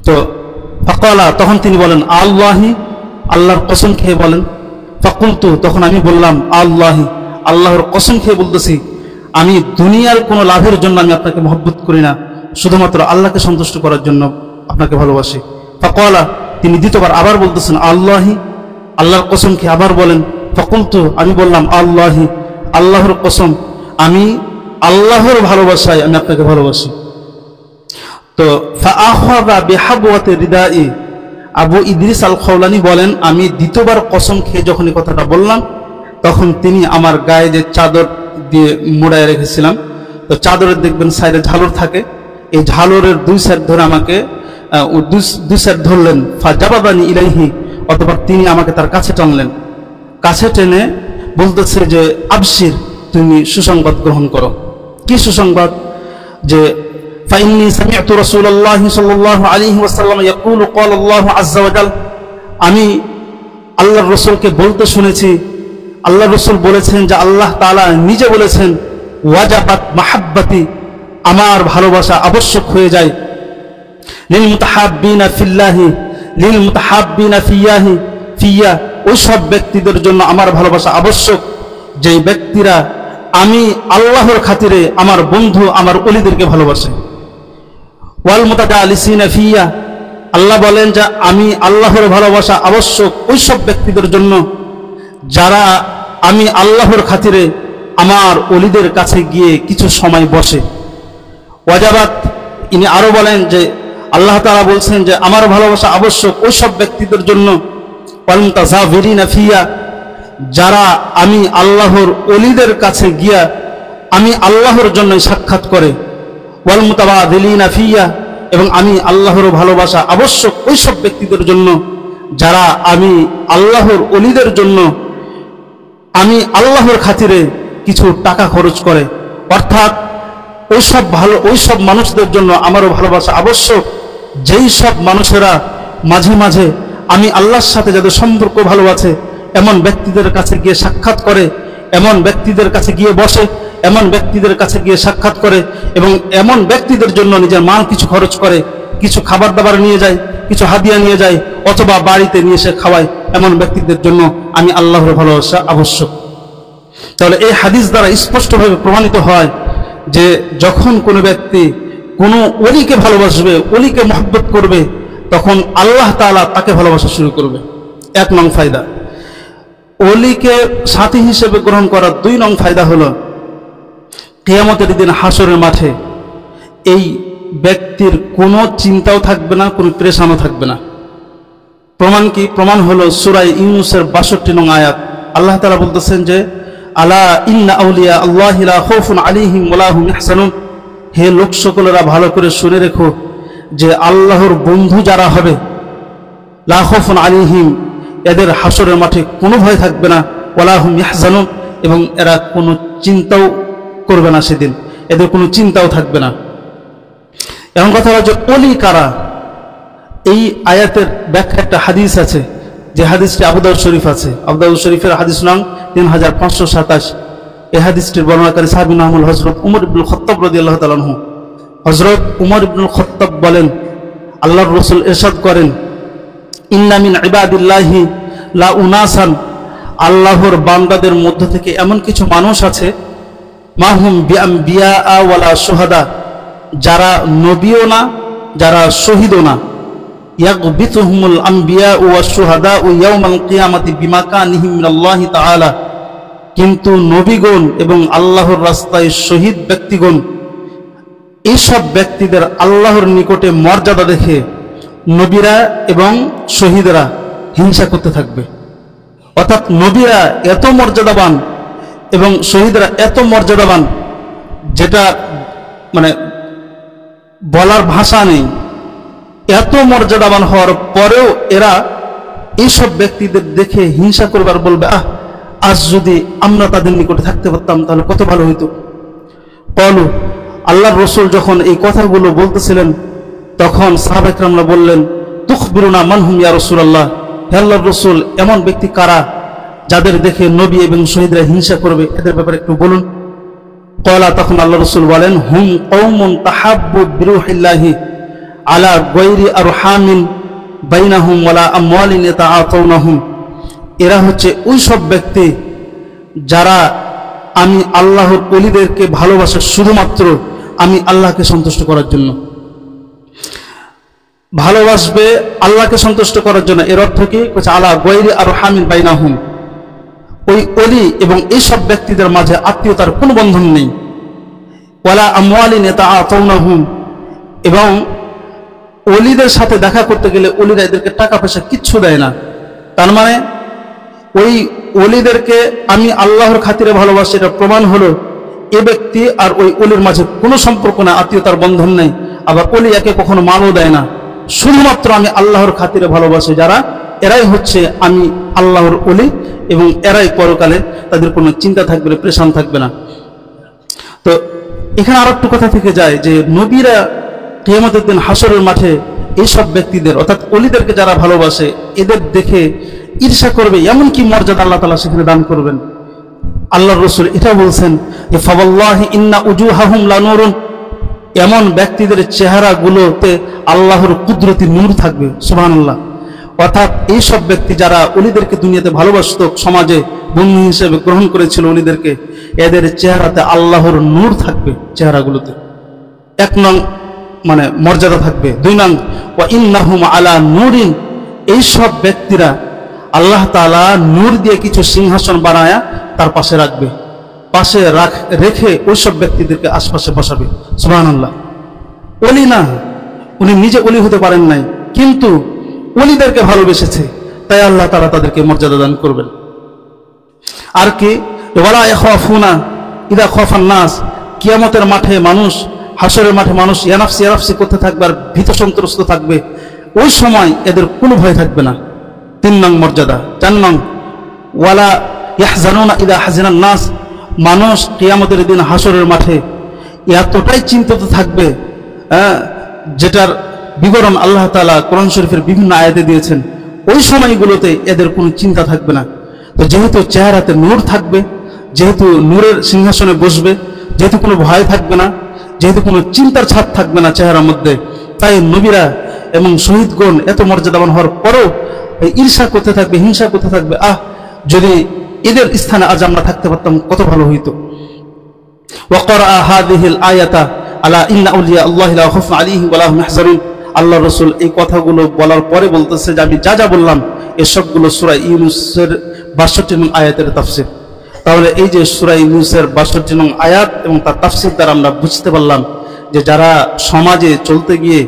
A: তো ফাকালা, তখন তিনি বলেন, আল্লাহি, আল্লাহর কসম খেয়ে বলেন। ফাকুলতু, তখন আমি বললাম, আল্লাহি, আল্লাহর কসম খেয়ে বলতেছি, আমি দুনিয়ার কোনো লাভের জন্য আমি আপনাকে মহব্বত করি না, শুধুমাত্র আল্লাহকে সন্তুষ্ট করার জন্য আপনাকে ভালোবাসি। ফাকালা, তিনি দ্বিতীয়বার আবার বলতেছেন, আল্লাহি, আল্লাহর কসম খেয়ে আবার বলেন। ফাকুলতু, আমি বললাম, আল্লাহি, আল্লাহর কসম, আমি আল্লাহর ভালোবাসায় আমি আপনাকে ভালোবাসি। তো ফাআখাযা বিহাবওয়াতি রিদাই, আবু ইদ্রিস আল খাওলানি বলেন, আমি দ্বিতীয়বার কসম খেয়ে যখন এই কথাটা বললাম, তখন তিনি আমার গায়ে যে চাদর দিয়ে মোড়ায় রেখেছিলাম, তো চাদরের দেখবেন সাইডে ঝালর থাকে, এই ঝালরের দুই সাইড ধরে আমাকে দুই সাইড ধরলেন। ফাজাবাবানি ইলাইহি, অতঃপর তিনি আমাকে তার কাছে টানলেন, কাছে টেনে বলতেছে যে আবশির, তুমি সুসংবাদ গ্রহণ করো। কি সুসংবাদ? যে ফাইন্নী সামি'তু রাসূলুল্লাহি সাল্লাল্লাহু আলাইহি ওয়াসাল্লাম ইয়াকুলু ক্বালা আল্লাহু আযজা ওয়া জাল, আমি আল্লাহর রাসূলকে বলতে শুনেছি, আল্লাহর রাসূল বলেছেন যে আল্লাহ তাআলা নিজে বলেছেন, ওয়াজাবাত মাহাব্বাতি, আমার ভালোবাসা আবশ্যক হয়ে যায়, লিল মুতাহাব্বিনা ফিল্লাহি, লিল মুতাহাব্বিনা ফিয়া, ওই সব ব্যক্তিদের জন্য আমার ভালোবাসা আবশ্যক যেই ব্যক্তিরা আমি আল্লাহর খাতিরে আমার বন্ধু আমার ওলিদেরকে ভালোবাসে। ওয়াল মুতাজালিসিনা ফিয়া, আল্লাহ বলেন যে আমি আল্লাহর ভালোবাসা আবশ্যক ওই সব ব্যক্তিদের জন্য যারা আমি আল্লাহর খাতিরে আমার ওলিদের কাছে গিয়ে কিছু সময় বসে। ওয়াজাবাত, ইনি আরো বলেন যে আল্লাহ তাআলা বলছেন যে আমার ভালোবাসা আবশ্যক ওই সব ব্যক্তিদের জন্য, ওয়াল মুতাজাবিরিনা ফিয়া, যারা আমি আল্লাহর ওলিদের কাছে গিয়া আমি আল্লাহর জন্য সাক্ষাৎ করে। ওয়াল মুতাবাদিলিনা ফিয়া, এবং আমি আল্লাহর ভালোবাসা আবশ্যক ওই সব ব্যক্তিদের জন্য যারা আমি আল্লাহর ওলিদের জন্য আমি আল্লাহর খাতিরে কিছু টাকা খরচ করে। অর্থাৎ ওই সব মানুষদের জন্য আমারও ভালোবাসা আবশ্যক যেই সব মানুষেরা মাঝে মাঝে আমি আল্লাহর সাথে যাদের সম্পর্ক ভালো আছে এমন ব্যক্তিদের কাছে গিয়ে সাক্ষাৎ করে, এমন ব্যক্তিদের কাছে গিয়ে বসে, এমন ব্যক্তিদের কাছে গিয়ে সাক্ষাৎ করে, এবং এমন ব্যক্তিদের জন্য নিজের মাল কিছু খরচ করে, কিছু খাবার দাবার নিয়ে যায়, কিছু হাদিয়া নিয়ে যায়, অথবা বাড়িতে নিয়ে এসে খাওয়ায়, এমন ব্যক্তিদের জন্য আমি আল্লাহর ভালোবাসা আবশ্যক। তাহলে এই হাদিস দ্বারা স্পষ্টভাবে প্রমাণিত হয় যে যখন কোনো ব্যক্তি কোনো ওলিকে ভালোবাসবে, ওলিকে মহব্বত করবে, তখন আল্লাহ তাআলা তাকে ভালোবাসা শুরু করবে। 1 নং ফায়দা। ওলিকে সাথী হিসেবে গ্রহণ করার 2 নং ফায়দা হলো কিয়ামতের দিন হাসরের মাঠে এই ব্যক্তির কোনো চিন্তাও থাকবে না, কোনো পেরেশানও থাকবে না। প্রমাণ কি? প্রমাণ হলো সূরা ইউনূসের 62 নং আয়াত। আল্লাহ তাআলা বলতেছেন যে আলা ইন্না আউলিয়া আল্লাহি লা খাউফুন আলাইহিম ওয়া লা হুম ইয়াহজানুন, হে লোক সকলেরা ভালো করে শুনে রেখো যে আল্লাহর বন্ধু যারা হবে, লা খাউফুন আলাইহিম, এদের হাসরের মাঠে কোনো ভয় থাকবে না, ওয়া লা হুম ইয়াহজানুন, এবং এরা কোনো চিন্তাও করবে না, সেদিন এদের কোনো চিন্তাও থাকবে না। এমন কথা হলো যে ওলি কারা, এই আয়াতের ব্যাখ্যা একটা হাদিস আছে, যে হাদিসটি আবু দাউদ শরীফ আছে, আবু দাউদ শরীফের হাদিস নং 3527। এই হাদিসটির বর্ণনাকারী সাহাবী নাম হল হযরত উমর ইবনুল খাত্তাব রাদিয়াল্লাহু তাআলা আনহু। হযরত উমর ইবনুল খাত্তাব বলেন, আল্লাহর রাসূল ইরশাদ করেন, ইন্না মিন ইবাদিল্লাহি লা উনাসান, আল্লাহর বান্দাদের মধ্য থেকে এমন কিছু মানুষ আছে, মাহুম বিআম্বিয়া ওয়ালা শুহাদা, যারা নবীও না, যারা শহীদও না, ইয়াগবিতুহুমুল আম্বিয়া ওয়াশ শুহাদা ইয়াউমাল কিয়ামাতি বিমা কানিহিম মিনাল্লাহি তাআলা, কিন্তু নবীগণ এবং আল্লাহর রাস্তায় শহীদ ব্যক্তিগণ, এইসব ব্যক্তিদের আল্লাহর নিকটে মর্যাদা দেখে নবীরা এবং শহীদরা হিংসা করতে থাকবে। অর্থাৎ নবীরা এত মর্যাদাবান এবং শহীদরা এত মর্যাদাবান, যেটা মানে বলার ভাষা নেই। এত মর্যাদাবান হওয়ার পরেও এরা এইসব ব্যক্তিদের দেখে হিংসা করবার বলবে, আজ যদি আমরা তাদের নিকটে থাকতে পারতাম তাহলে কত ভালো হইতো। বলো, আল্লাহর রসুল যখন এই কথাগুলো বলতেছিলেন তখন সাহাবা ইকরামরা বললেন, তুখবিরুনা মান হুম ইয়া রাসূলুল্লাহ, হে আল্লাহর রসুল, এমন ব্যক্তি কারা যাদের দেখে নবী এবং শহীদরা হিংসা করবে, এদের ব্যাপারে একটু বলুন। ক্বালা, তখন আল্লাহ রসুল বলেন, হুম কওমুন তাহাব্বু বিরুহিল্লাহি আলা গায়রি আরহামিন বাইনাহুম ওয়ালা আমওয়ালিন ইয়াতাআতাউনাহুম। এরা হচ্ছে ওই সব ব্যক্তি যারা আমি আল্লাহর ওলিদেরকে ভালোবাসে শুধুমাত্র আমি আল্লাহকে সন্তুষ্ট করার জন্য। ভালোবাসবে আল্লাহকে সন্তুষ্ট করার জন্য, এর অর্থ কি? আলা গায়রি আরহামিন বাইনাহুম, ওই ওলি এবং এইসব ব্যক্তিদের মাঝে আত্মীয়তার কোনো বন্ধন নেই। ওয়ালা আমওয়ালিন ইয়াতাআতাউনাহুম, এবং ওলিদের সাথে দেখা করতে গেলে ওলিরা এদেরকে টাকা পয়সা কিচ্ছু দেয় না। তার মানে ওই ওলিদেরকে আমি আল্লাহর খাতিরে ভালোবাসি, এটা প্রমাণ হলো এ ব্যক্তি আর ওই ওলির মাঝে কোনো সম্পর্ক না, আত্মীয়তার বন্ধন নেই। আবার ওলি একে কখনো মানও দেয় না, শুধুমাত্র আমি আল্লাহর খাতিরে ভালোবাসি যারা, এরাই হচ্ছে আমি আল্লাহর ওলি, এবং এরাই পরকালে তাদের কোনো চিন্তা থাকবে না, প্রেশান থাকবে না। তো এখানে আর একটু কথা থেকে যায় যে নবীরা কিয়ামতের দিন হাসরের মাঠে এইসব ব্যক্তিদের অর্থাৎ ওলিদেরকে যারা ভালোবাসে এদের দেখে ঈর্ষা করবে, এমন কি মর্যাদা আল্লাহ তাআলা সেখানে দান করবেন। আল্লাহর রাসূল এটা বলছেন যে ফাওয়াল্লাহি ইন্না উজুহাহুম লানুরুন, এমন ব্যক্তিদের চেহারাগুলোতে আল্লাহর কুদরতি নূর থাকবে। সুবহানাল্লাহ। অর্থাৎ এইসব ব্যক্তি যারা ওলিদেরকে দুনিয়াতে ভালোবাসত, সমাজে বন্ধু হিসেবে গ্রহণ করেছিল ওলিদেরকে, এদের চেহারাতে আল্লাহর নূর থাকবে, চেহারাগুলোতে। এক নং মানে মর্যাদা থাকবে। দুই নং ওয়া ইন্নাহুম আলা নূরিন, এইসব ব্যক্তিরা আল্লাহ তাআলা নূর দিয়ে কিছু সিংহাসন বানায়া তার পাশে রাখবে, পাশে রেখে ওইসব ব্যক্তিদেরকে আশপাশে বসাবে। সুবহানাল্লাহ। ওলি না, উনি নিজে ওলি হতে পারেন নাই, কিন্তু ওলিদেরকে ভালোবেসেছে, তাই আল্লাহ তাআলা তাদেরকে মর্যাদা দান করবেন। আর কি ওয়ালা ইয়াখাফুনা ইযা খাফান নাস, কিয়ামতের মাঠে মানুষ, হাসরের মাঠে মানুষ ইয়ানাফসি ইয়ানাফসি করতে থাকবে আর ভীত সন্ত্রস্ত থাকবে, ওই সময় এদের কোনো ভয় থাকবে না। 3 নং মর্যাদা। 4 নং ওয়ালা ইয়াহজানুনা ইযা হাজিনান নাস, মানুষ কিয়ামতের দিন হাসরের মাঠে এতটাই চিন্তিত থাকবে, যেটার বিবরণ আল্লাহ তাআলা কোরআন শরীফের বিভিন্ন আয়াতে দিয়েছেন, ওই সময়গুলোতে এদের কোনো চিন্তা থাকবে না। তো যেহেতু চেহারাতে নূর থাকবে, যেহেতু নূরের সিংহাসনে বসবে, যেহেতু কোনো ভয় থাকবে না, যেহেতু কোনো চিন্তার ছাপ থাকবে না চেহারার মধ্যে, তাই নবীরা এবং শহীদগণ এত মর্যাদাবান হওয়ার পরও ঈর্ষা করতে থাকবে, হিংসা করতে থাকবে, যদি এদের স্থানে আজ আমরা থাকতে পারতাম কত ভালো হইতো। ওয়াকরা হাযিহিল আয়াতা আলা ইন্না আউলিয়া আল্লাহি লা খাউফুন আলাইহিম ওয়া লা হুম ইয়াহজানুন। আল্লাহ রাসূল এই কথাগুলো বলার পরে বলতেছে যে আমি যা যা বললাম এসবগুলো সূরা ইউনূসের 62 নং আয়াতের তাফসীর। তাহলে এই যে সূরা ইউনূসের 62 নং আয়াত এবং তার তাফসীর দ্বারা আমরা বুঝতে পারলাম যে যারা সমাজে চলতে গিয়ে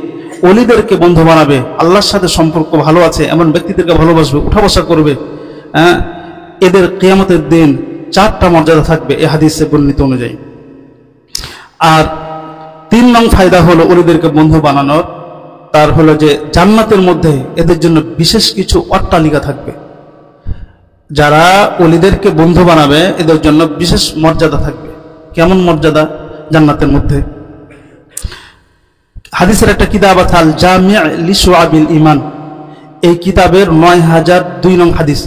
A: ওলিদেরকে বন্ধু বানাবে, আল্লাহর সাথে সম্পর্ক ভালো আছে এমন ব্যক্তিদেরকে ভালোবাসবে, উঠা বসা করবে, এদের কিয়ামতের দিন 4টা মর্যাদা থাকবে এই হাদিসে বর্ণিত অনুযায়ী। আর 3 নং ফায়দা হলো ওলিদেরকে বন্ধু বানানোর, তার হলো যে জান্নাতের মধ্যে এদের জন্য বিশেষ কিছু অট্টালিকা থাকবে। যারা ওলিদেরকে বন্ধু বানাবে এদের জন্য বিশেষ মর্যাদা থাকবে। কেমন মর্যাদা জান্নাতের মধ্যে? হাদিসের একটা কিতাব আছে আল জামি' লিশুআবিল ঈমান, এই কিতাবের 9002 নং হাদিস।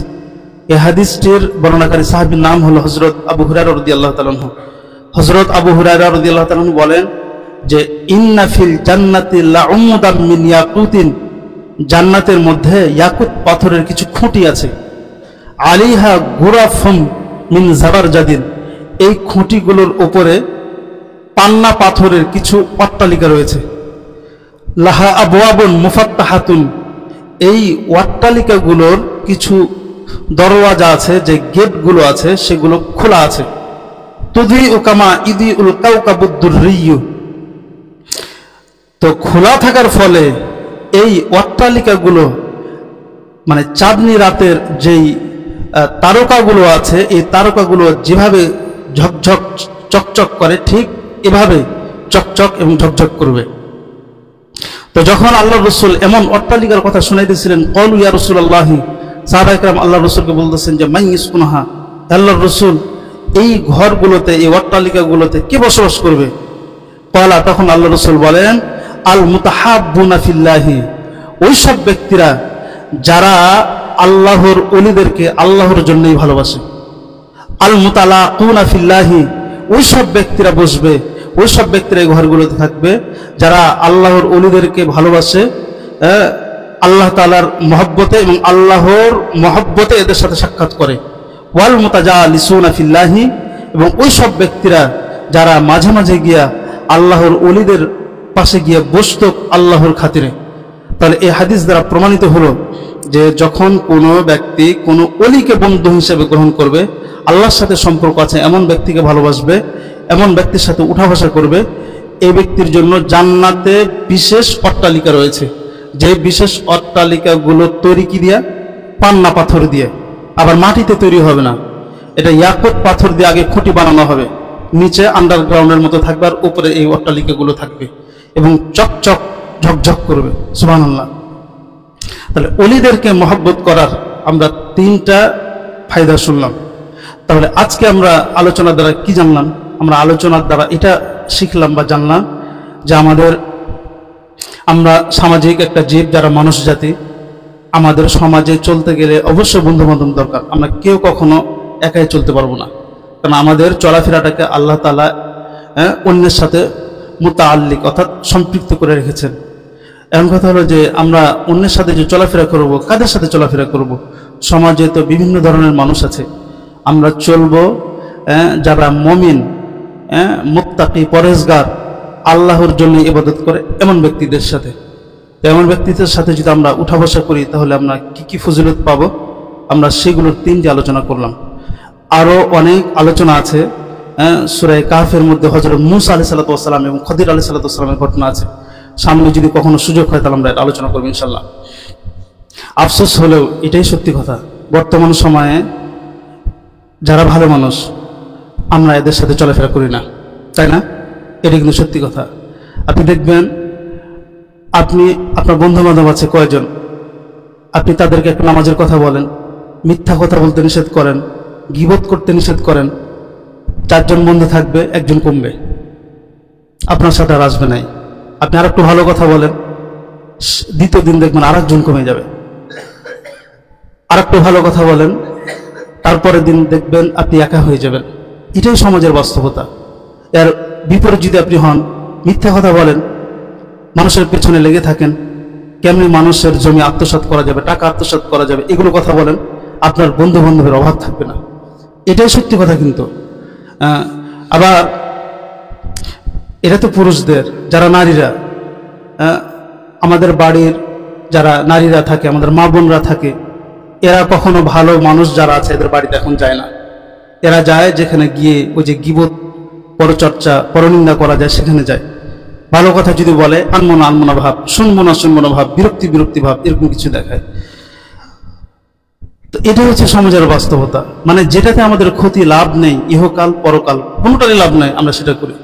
A: এই হাদিসটির বর্ণনাকারী সাহাবীর নাম হলো হযরত আবু হুরায়রা রাদিয়াল্লাহু তাআলা আনহু। হযরত আবু হুরায়রা রাদিয়াল্লাহু তাআলা আনহু বলেন যে ইন্না ফিল জান্নাতি লাউমুদাম মিন ইয়াকুতিন, জান্নাতের মধ্যে ইয়াকুত পাথরের কিছু খুঁটি আছে। আলিহা গুরাফুম মিন জাবারজাদিন, এই খুঁটিগুলোর উপরে পান্না পাথরের কিছু অট্টালিকা রয়েছে। লাহা আবওয়াবুন মুফাত্তাহাতুন, এই অট্টালিকাগুলোর কিছু দরওয়াজা আছে, যে গেটগুলো আছে সেগুলো খোলা আছে। তুদিউ কামা ইদিউল কাওকাবুদ দুররিয়্যু, তো খোলা থাকার ফলে এই অট্টালিকাগুলো মানে চাঁদনি রাতের যেই তারকাগুলো আছে, এই তারকাগুলো যেভাবে ঝকঝক চকচক করে ঠিক এভাবে চকচক এবং ঝকঝক করবে। তো যখন আল্লাহ রসুল এমন অট্টালিকার কথা শুনাইতেছিলেন, ক্বালু ইয়া রাসূলুল্লাহ, সাহাবায়ে কেরাম আল্লাহ রসুলকে বলতেছেন যে মান ইয়াসকুনহা, আল্লাহর রসুল এই ঘরগুলোতে, এই অট্টালিকাগুলোতে কে বসবাস করবে? ক্বালা, তখন আল্লাহ রসুল বলেন আল মুতাহাব্বুনা ফিল্লাহি, ওই সব ব্যক্তিরা যারা আল্লাহর ওলিদেরকে আল্লাহর জন্যই ভালোবাসে। আল মুতালাকুনা ফিল্লাহি, ওই সব ব্যক্তিরা বসবে, ওই সব ব্যক্তিরা এই ঘরগুলোতে থাকবে যারা আল্লাহর ওলিদেরকে ভালোবাসে, আল্লাহ তাআলার মহব্বতে এবং আল্লাহর মহব্বতে এদের সাথে সাক্ষাৎ করে। ওয়াল মুতাজালিসুনা ফিল্লাহি, এবং ওই সব ব্যক্তিরা যারা মাঝে মাঝে গিয়া আল্লাহর ওলিদের পাশে গিয়ে বসত আল্লাহর খাতিরে। তাহলে এই হাদিস দ্বারা প্রমাণিত হলো যে যখন কোনো ব্যক্তি কোনো ওলিকে বন্ধু হিসেবে গ্রহণ করবে, আল্লাহর সাথে সম্পর্ক আছে এমন ব্যক্তিকে ভালোবাসবে, এমন ব্যক্তির সাথে উঠা বসা করবে, এই ব্যক্তির জন্য জান্নাতে বিশেষ অট্টালিকা রয়েছে। যে বিশেষ অট্টালিকাগুলো তৈরি কি দিয়া? পান্না পাথর দিয়ে, আবার মাটিতে তৈরি হবে না, এটা ইয়াকুত পাথর দিয়ে আগে খুঁটি বানানো হবে, নিচে আন্ডারগ্রাউন্ডের মতো থাকবে, আর উপরে এই অট্টালিকাগুলো থাকবে এবং চকচক ঝকঝক করবে। সুবহানাল্লাহ। তাহলে ওলিদেরকে মহব্বত করার আমরা 3টা ফায়দা শুনলাম। তাহলে আজকে আমরা আলোচনার দ্বারা কি জানলাম? আমরা আলোচনার দ্বারা এটা শিখলাম বা জানলাম যে আমরা সামাজিক একটা জীব, যারা মানুষ জাতি। আমাদের সমাজে চলতে গেলে অবশ্যই বন্ধু বান্ধব দরকার। আমরা কেউ কখনো একাই চলতে পারবো না, কারণ আমাদের চলাফেরাটাকে আল্লাহ তাআলা অন্যের সাথে মুতাআল্লিক অর্থাৎ সম্পৃক্ত করে রেখেছেন। এমন কথা হলো যে আমরা অন্যের সাথে যে চলাফেরা করব, কাদের সাথে চলাফেরা করব? সমাজে তো বিভিন্ন ধরনের মানুষ আছে। আমরা চলবো যারা মুমিন, মুত্তাকি, পরেজগার, আল্লাহর জন্য ইবাদত করে এমন ব্যক্তিদের সাথে। এমন ব্যক্তিদের সাথে যদি আমরা উঠা বসা করি তাহলে আমরা কি কি ফজিলত পাবো, আমরা সেগুলোর 3টি আলোচনা করলাম। আরও অনেক আলোচনা আছে। সূরা কাহফের মধ্যে হযরত মূসা আলাইহিস সালাতু ওয়াস সালাম এবং খদির আলাইহিস সালাতু ওয়াস সালামের ঘটনা আছে। সামনে যদি কখনো সুযোগ হয় তাহলে আমরা এটা আলোচনা করব ইনশাআল্লাহ। আফসোস হলেও এটাই সত্যি কথা, বর্তমান সময়ে যারা ভালো মানুষ আমরা এদের সাথে চলাফেরা করি না, তাই না? এটা কিন্তু সত্যি কথা। আপনি দেখবেন, আপনার বন্ধু বান্ধব আছে কয়জন, আপনি তাদেরকে একটা নামাজের কথা বলেন, মিথ্যা কথা বলতে নিষেধ করেন, গীবত করতে নিষেধ করেন, 4 জন বন্ধু থাকবে, 1 জন কমবে, আপনার সাথে আর আসবে নাই। আপনি আর একটু ভালো কথা বলেন, দ্বিতীয় দিন দেখবেন আর 1 জন কমে যাবে। আর একটু ভালো কথা বলেন, তারপরের দিন দেখবেন আপনি একা হয়ে যাবেন। এটাই সমাজের বাস্তবতা। এর বিপরীত যদি আপনি হন, মিথ্যা কথা বলেন, মানুষের পেছনে লেগে থাকেন, কেমনি মানুষের জমি আত্মসাৎ করা যাবে, টাকা আত্মসাৎ করা যাবে, এগুলো কথা বলেন, আপনার বন্ধু বান্ধবের অভাব থাকবে না। এটাই সত্যি কথা। কিন্তু আবার এটা তো পুরুষদের, যারা নারীরা, আমাদের বাড়ির যারা নারীরা থাকে, আমাদের মা বোনরা থাকে, এরা কখনো ভালো মানুষ যারা আছে এদের বাড়িতে এখন যায় না। এরা যায় যেখানে গিয়ে ওই যে গীবত, পরচর্চা, পরনিন্দা করা যায় সেখানে যায়। ভালো কথা যদি বলে আনমনা ভাব, শুনবো না ভাব, বিরক্তি ভাব, এরকম কিছু দেখায়। তো এটা হচ্ছে সমাজের বাস্তবতা। মানে যেটাতে আমাদের ক্ষতি, লাভ নেই, ইহকাল পরকাল কোনোটারই লাভ নেই, আমরা সেটা করি।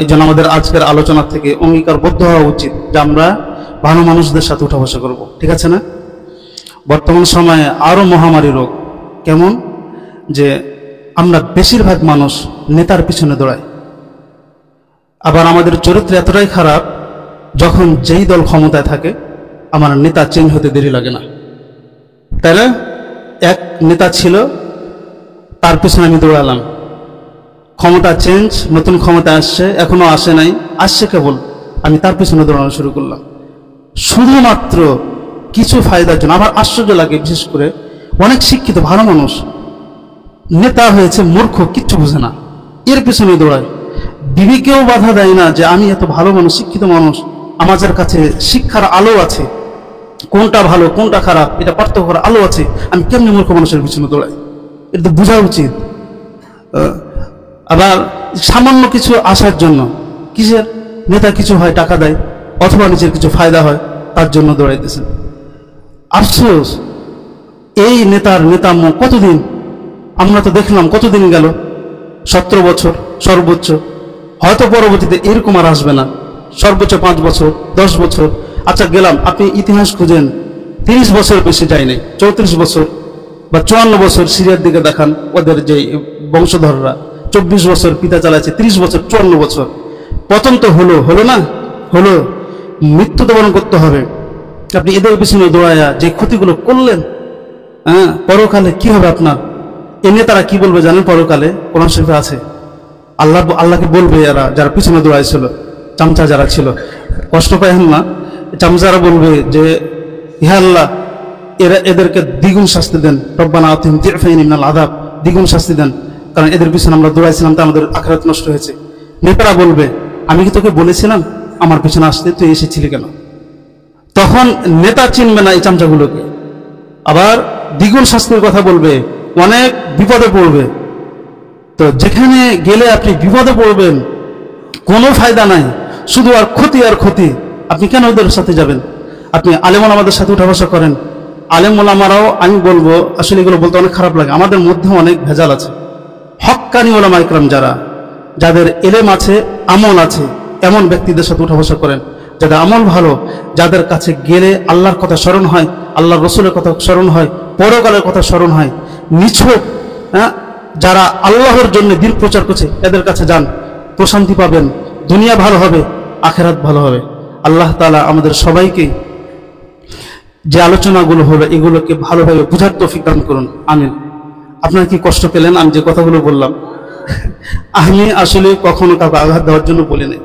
A: এই জন্য আমাদের আজকের আলোচনা থেকে অঙ্গীকারবদ্ধ হওয়া উচিত যে আমরা ভালো মানুষদের সাথে উঠা বসা করবো, ঠিক আছে না? বর্তমান সময়ে আরো মহামারী রোগ। কেমন? যে আমরা বেশিরভাগ মানুষ নেতার পিছনে দৌড়াই। আবার আমাদের চরিত্র এতটাই খারাপ, যখন যেই দল ক্ষমতায় থাকে আমার নেতা চেঞ্জ হতে দেরি লাগে না, তাই না? এক নেতা ছিল, তার পিছনে আমি দৌড়ালাম, ক্ষমতা চেঞ্জ, নতুন ক্ষমতা আসছে, এখনো আসে নাই, আসছে কেবল, আমি তার পিছনে দৌড়ানো শুরু করলাম শুধুমাত্র কিছু ফায়দার জন্য। আমার আশ্চর্য লাগে, বিশেষ করে অনেক শিক্ষিত ভালো মানুষ নেতা হয়েছে, মূর্খ, কিচ্ছু বুঝে না, এর পিছনে দৌড়ায়। বিবেকেও বাধা দেয় না যে আমি এত ভালো মানুষ, শিক্ষিত মানুষ, আমাদের কাছে শিক্ষার আলো আছে, কোনটা ভালো কোনটা খারাপ এটা পার্থক্য করার আলো আছে, আমি কেমনি মূর্খ মানুষের পিছনে দৌড়াই? এটা তো বোঝা উচিত। আবার সামান্য কিছু আসার জন্য, কিসের নেতা কিছু হয়, টাকা দেয় অথবা নিজের কিছু ফায়দা হয়, তার জন্য দৌড়াইতেছেন। আফসোস, এই নেতার নেতাম্য কতদিন, আমরা তো দেখলাম কতদিন গেল, 17 বছর সর্বোচ্চ, হয়তো পরবর্তীতে এরকম আর আসবে না, সর্বোচ্চ 5 বছর 10 বছর। আচ্ছা গেলাম, আপনি ইতিহাস খুঁজেন, 30 বছর বেশি যায় নাই, 34 বছর বা 54 বছর সিরিয়ার দিকে দেখান, ওদের যে বংশধররা 24 বছর পিতা চালাচ্ছে, 30 বছর 54 বছর, পতন তো হলো না, হলো, মৃত্যু তো বরণ করতে হবে। আপনি এদের পিছনে দৌড়ায়া যে ক্ষতিগুলো করলেন, হ্যাঁ, পরকালে কি হবে আপনার? এ নেতারা কি বলবে জানেন? পরকালে কোরআন শরীফে আছে, আল্লাহকে বলবে এরা যারা পিছনে দৌড়াইছিল, চামচা যারা ছিল, কষ্ট পায় না, চামচারা বলবে যে হে আল্লাহ, এদেরকে দ্বিগুণ শাস্তি দেন, রব্বানা আতিহিম দি'ফাইনি মিনাল আযাব, দ্বিগুণ শাস্তি দেন, কারণ এদের পিছনে আমরা দৌড়াইছিলাম তো আমাদের আখিরাত নষ্ট হয়েছে। নেতারা বলবে আমি কি তোকে বলেছিলাম আমার পিছনে আসতে, তুই এসেছিলি কেন? তখন নেতা চিনবে না এই চামচাগুলোকে, আবার দ্বিগুণ শাস্তির কথা বলবে, অনেক বিপদে পড়বে। তো যেখানে গেলে আপনি বিপদে পড়বেন, কোনো ফায়দা নাই, শুধু আর ক্ষতি আর ক্ষতি, আপনি কেন ওদের সাথে যাবেন? আপনি আলেম ওলামাদের সাথে উঠা বসা করেন, আলেম ওলামারাও, আমি বলবো আসলে এগুলো বলতে অনেক খারাপ লাগে, আমাদের মধ্যে অনেক ভেজাল আছে। হক্কানি ওলামা ইকরাম যারা, যাদের এলেম আছে, আমল আছে, এমন ব্যক্তিদের সাথে উঠা বসা করেন, যাদের আমল ভালো, যাদের কাছে গেলে আল্লাহর কথা স্মরণ হয়, আল্লাহর রসুলের কথা স্মরণ হয়, পরকালের কথা স্মরণ হয়, নিছক, হ্যাঁ, যারা আল্লাহর জন্য দিন প্রচার করছে, এদের কাছে যান, প্রশান্তি পাবেন, দুনিয়া ভালো হবে, আখেরাত ভালো হবে। আল্লাহ তাআলা আমাদের সবাইকে যে আলোচনাগুলো হলো এগুলোকে ভালোভাবে বুঝার তৌফিক দান করুন, আমিন। আপনারা কি কষ্ট পেলেন আমি যে কথাগুলো বললাম? আমি আসলে কখনো কাউকে আঘাত দেওয়ার জন্য বলি নাই।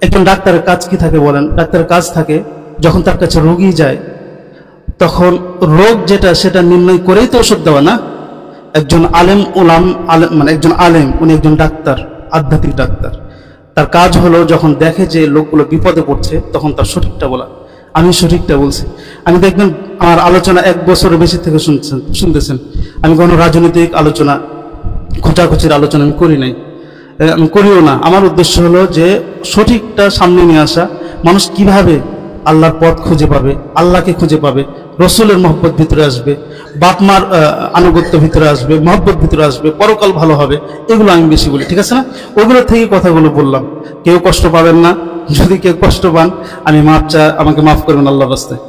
A: একজন ডাক্তারের কাজ কি থাকে বলেন? ডাক্তারের কাজ থাকে যখন তার কাছে রোগী যায় তখন রোগ যেটা সেটা নির্ণয় করেই তো ওষুধ দেওয়া না। একজন আলেম মানে একজন আলেম, উনি একজন ডাক্তার, আধ্যাত্মিক ডাক্তার, তার কাজ হলো যখন দেখে যে লোকগুলো বিপদে পড়ছে তখন তার সঠিকটা বলা। আমি সঠিকটা বলছি। আমি দেখবেন আমার আলোচনা 1 বছরের বেশি থেকে শুনতেছেন, আমি কোনো রাজনৈতিক আলোচনা, খোঁচাখুচির আলোচনা আমি করি নাই, আমি করিও না। আমার উদ্দেশ্য হলো যে সঠিকটা সামনে নিয়ে আসা, মানুষ কিভাবে আল্লাহর পথ খুঁজে পাবে, আল্লাহকে খুঁজে পাবে, রসুলের মহব্বত ভিতরে আসবে, বাপ মার আনুগত্য ভিতরে আসবে, মহব্বত ভিতরে আসবে, পরকাল ভালো হবে, এগুলো আমি বেশি বলি, ঠিক আছে না? ওগুলো থেকে কথাগুলো বললাম। কেউ কষ্ট পাবেন না, যদি কেউ কষ্ট পান আমি আমাকে মাফ করবেন আল্লাহর রাস্তায়।